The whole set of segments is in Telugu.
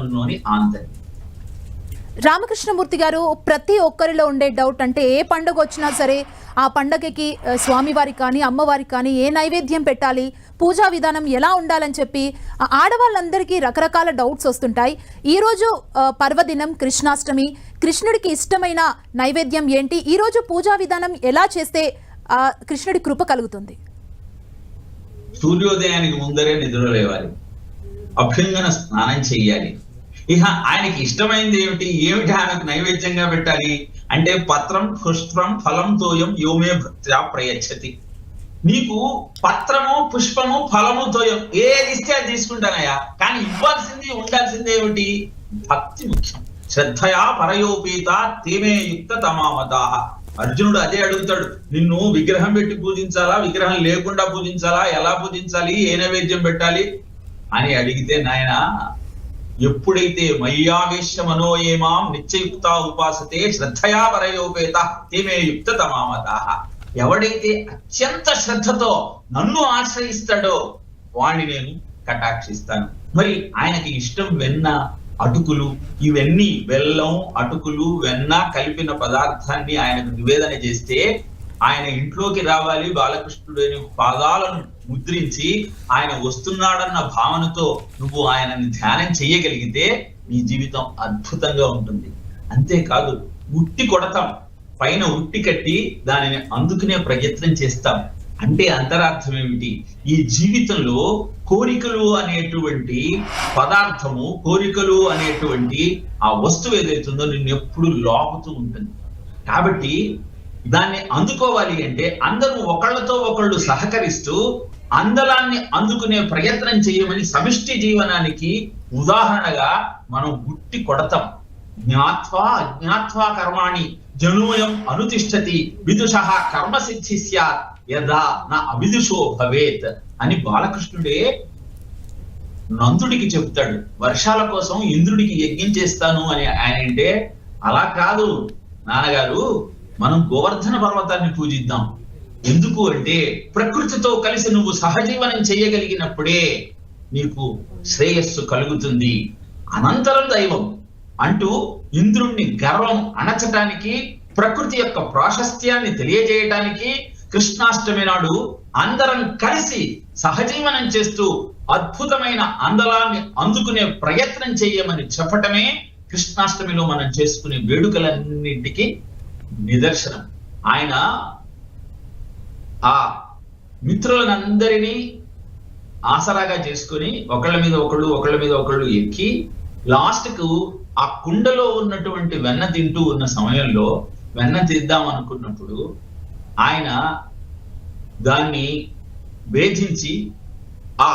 విధానంలోని ఆంతర్యం. రామకృష్ణమూర్తి గారు, ప్రతి ఒక్కరిలో ఉండే డౌట్ అంటే ఏ పండుగ వచ్చినా సరే ఆ పండగకి స్వామివారికి కానీ అమ్మవారికి కానీ ఏ నైవేద్యం పెట్టాలి, పూజా విధానం ఎలా ఉండాలని చెప్పి ఆడవాళ్ళందరికీ రకరకాల డౌట్స్ వస్తుంటాయి. ఈరోజు పర్వదినం కృష్ణాష్టమి, కృష్ణుడికి ఇష్టమైన నైవేద్యం ఏంటి, ఈరోజు పూజా విధానం ఎలా చేస్తే కృష్ణుడి కృప కలుగుతుంది? సూర్యోదయానికి ముందరే నిద్ర లేవాలి, అభ్యంగన స్నానం చెయ్యాలి. ఇక ఆయనకి ఇష్టమైంది ఏమిటి ఆయనకు నైవేద్యంగా పెట్టాలి అంటే పత్రం పుష్పం ఫలం తోయం యోమే భక్త్యా ప్రయచ్చతి. నీకు పత్రము పుష్పము ఫలము తోయం ఏది ఇస్తే అది తీసుకుంటానయ్యా, కానీ ఇవ్వాల్సింది ఉండాల్సింది ఏమిటి? భక్తి ముఖ్యం. శ్రద్ధయా పరయోపీత తేమే యుక్త తమామతాః. అర్జునుడు అదే అడుగుతాడు, నిన్ను విగ్రహం పెట్టి పూజించాలా, విగ్రహం లేకుండా పూజించాలా, ఎలా పూజించాలి, ఏ నైవేద్యం పెట్టాలి అని అడిగితే, నాయన ఎప్పుడైతే మయ్యావేశ మనోయేమాం నిత్యయుక్త ఉపాసతే శ్రద్ధయా పరయోపేత తేమే యుక్త తమామతాః. ఎవడైతే అత్యంత శ్రద్ధతో నన్ను ఆశ్రయిస్తాడో వాణ్ణి నేను కటాక్షిస్తాను. మరి ఆయనకి ఇష్టం వెన్న, అటుకులు, ఇవన్నీ బెల్లం, అటుకులు, వెన్న కలిపిన పదార్థాన్ని ఆయనకు నివేదన చేస్తే ఆయన ఇంట్లోకి రావాలి, బాలకృష్ణుడిని పాదాలను ముద్రించి ఆయన వస్తున్నాడన్న భావనతో నువ్వు ఆయనని ధ్యానం చేయగలిగితే నీ జీవితం అద్భుతంగా ఉంటుంది. అంతేకాదు ఉట్టి కొడతాం, పైన ఉట్టి కట్టి దానిని అందుకునే ప్రయత్నం చేస్తాం. అంటే అంతరార్థం ఏమిటి? ఈ జీవితంలో కోరికలు అనేటువంటి పదార్థము, కోరికలు అనేటువంటి ఆ వస్తువు ఏదైతుందో నిన్ను ఎప్పుడు లాగుతూ ఉంటుంది. కాబట్టి దాన్ని అందుకోవాలి అంటే అందరూ ఒకళ్ళతో ఒకళ్ళు సహకరిస్తూ అందలాన్ని అందుకునే ప్రయత్నం చేయమని సమిష్టి జీవనానికి ఉదాహరణగా మనం గుట్టి కొడతాం. జ్ఞాత్వా అజ్ఞాత్వా కర్మాణి జనూయం అనుతిష్టతి విదుషః కర్మ సిద్ధి స్యాత్ యదా నా అవిదుషో భవేత్ అని బాలకృష్ణుడే నందుడికి చెప్తాడు. వర్షాల కోసం ఇంద్రుడికి యజ్ఞం చేస్తాను అని ఆయన అంటే, అలా కాదు నాన్నగారు, మనం గోవర్ధన పర్వతాన్ని పూజిద్దాం. ఎందుకు అంటే ప్రకృతితో కలిసి నువ్వు సహజీవనం చేయగలిగినప్పుడే నీకు శ్రేయస్సు కలుగుతుంది, అనంతరం దైవం అంటూ ఇంద్రుణ్ణి గర్వం అణచటానికి, ప్రకృతి యొక్క ప్రాశస్త్యాన్ని తెలియజేయటానికి కృష్ణాష్టమి నాడు అందరం కలిసి సహజీవనం చేస్తూ అద్భుతమైన అందలాన్ని అందుకునే ప్రయత్నం చేయమని చెప్పటమే కృష్ణాష్టమిలో మనం చేసుకునే వేడుకలన్నింటికి నిదర్శనం. ఆయన ఆ మిత్రులనందరినీ ఆసరాగా చేసుకొని ఒకళ్ళ మీద ఒకళ్ళు ఎక్కి లాస్ట్ కు ఆ కుండలో ఉన్నటువంటి వెన్న తింటూ ఉన్న సమయంలో, వెన్న తీద్దాం అనుకున్నప్పుడు ఆయన దాన్ని భేదించి ఆ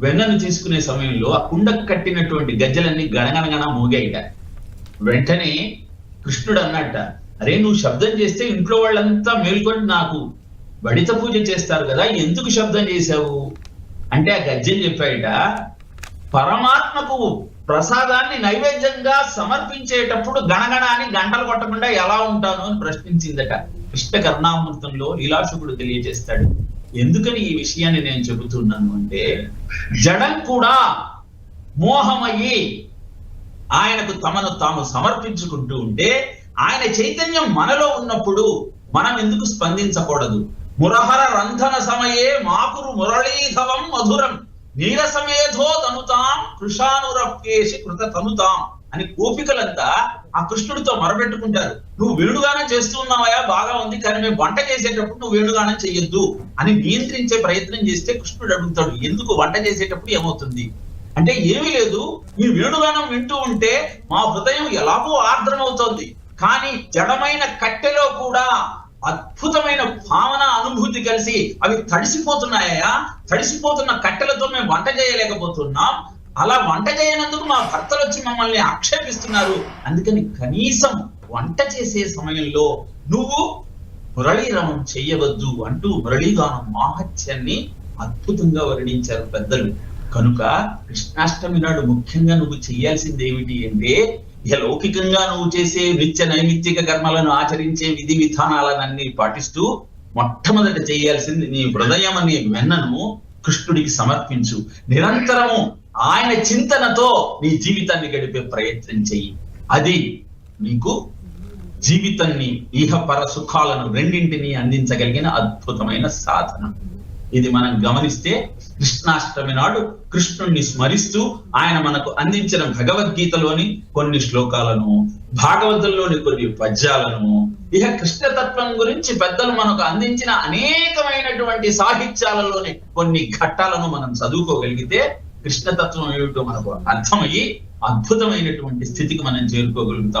వెన్నను తీసుకునే సమయంలో ఆ కుండకు కట్టినటువంటి గజ్జలన్నీ గణగణగణ మోగాయిట. వెంటనే కృష్ణుడు అన్నట్ట, అరే నువ్వు శబ్దం చేస్తే ఇంట్లో వాళ్ళంతా మేల్కొని నాకు బడిత పూజ చేస్తారు కదా, ఎందుకు శబ్దం చేశావు అంటే ఆ గజ్జలు చెప్పాయిట, పరమాత్మకు ప్రసాదాన్ని నైవేద్యంగా సమర్పించేటప్పుడు గణగణ అని గంటలు కొట్టకుండా ఎలా ఉంటాను అని ప్రశ్నించిందట. కృష్ణ కర్ణామృతంలో లీలాశుకుడు తెలియజేస్తాడు. ఎందుకని ఈ విషయాన్ని నేను చెబుతున్నాను అంటే, జడం కూడా మోహమయ్యి ఆయనకు తమను తాము సమర్పించుకుంటూ ఉంటే, ఆయన చైతన్యం మనలో ఉన్నప్పుడు మనం ఎందుకు స్పందించకూడదు? మురహర రంధన సమయే మాకురు మురళీధవం మధురం నీరసమేధో తనుతాం కృషానురప్యేసి కృత తనుతాం అని గోపికలంతా ఆ కృష్ణుడితో మొరబెట్టుకుంటారు. నువ్వు వేణుగానం చేస్తూ ఉన్నావయా, బాగా ఉంది, కానీ మేము వంట చేసేటప్పుడు నువ్వు వేణుగానం చెయ్యొద్దు అని నియంత్రించే ప్రయత్నం చేస్తే కృష్ణుడు అడుగుతాడు, ఎందుకు వంట చేసేటప్పుడు ఏమవుతుంది అంటే, ఏమీ లేదు, మీ వేణుగానం వింటూ ఉంటే మా హృదయం ఎలాగో ఆర్ద్రమవుతోంది, కానీ జడమైన కట్టెలో కూడా అద్భుతమైన భావన అనుభూతి కలిసి అవి తడిసిపోతున్నాయా, తడిసిపోతున్న కట్టెలతో మేము వంట చేయలేకపోతున్నాం, అలా వంట చేయనందుకు మా భర్తలు వచ్చి మమ్మల్ని ఆక్షేపిస్తున్నారు, అందుకని కనీసం వంట చేసే సమయంలో నువ్వు మురళీరమం చెయ్యవద్దు అంటూ మురళీగానం మాహత్యాన్ని అద్భుతంగా వర్ణించారు పెద్దలు. కనుక కృష్ణాష్టమి నాడు ముఖ్యంగా నువ్వు చెయ్యాల్సింది ఏమిటి అంటే, లౌకికంగా నువ్వు చేసే నిత్య నైమిత్తిక కర్మలను ఆచరించే విధి విధానాలన్నీ పాటిస్తూ మొట్టమొదట చేయాల్సింది నీ హృదయం అనే వెన్నను కృష్ణుడికి సమర్పించు. నిరంతరము ఆయన చింతనతో నీ జీవితాన్ని గడిపే ప్రయత్నం చెయ్యి. అది నీకు జీవితాన్ని ఇహపర సుఖాలను రెండింటినీ అందించగలిగిన అద్భుతమైన సాధన. ఇది మనం గమనిస్తే కృష్ణాష్టమి నాడు కృష్ణుణ్ణి స్మరిస్తూ ఆయన మనకు అందించిన భగవద్గీతలోని కొన్ని శ్లోకాలను, భాగవతంలోని కొన్ని పద్యాలను, ఇహ కృష్ణతత్వం గురించి పెద్దలు మనకు అందించిన అనేకమైనటువంటి సాహిత్యాలలోని కొన్ని ఘట్టాలను మనం చదువుకోగలిగితే కృష్ణతత్వం ఏమిటో మనకు అర్థమయ్యి అద్భుతమైనటువంటి స్థితికి మనం చేరుకోగలుగుతాం.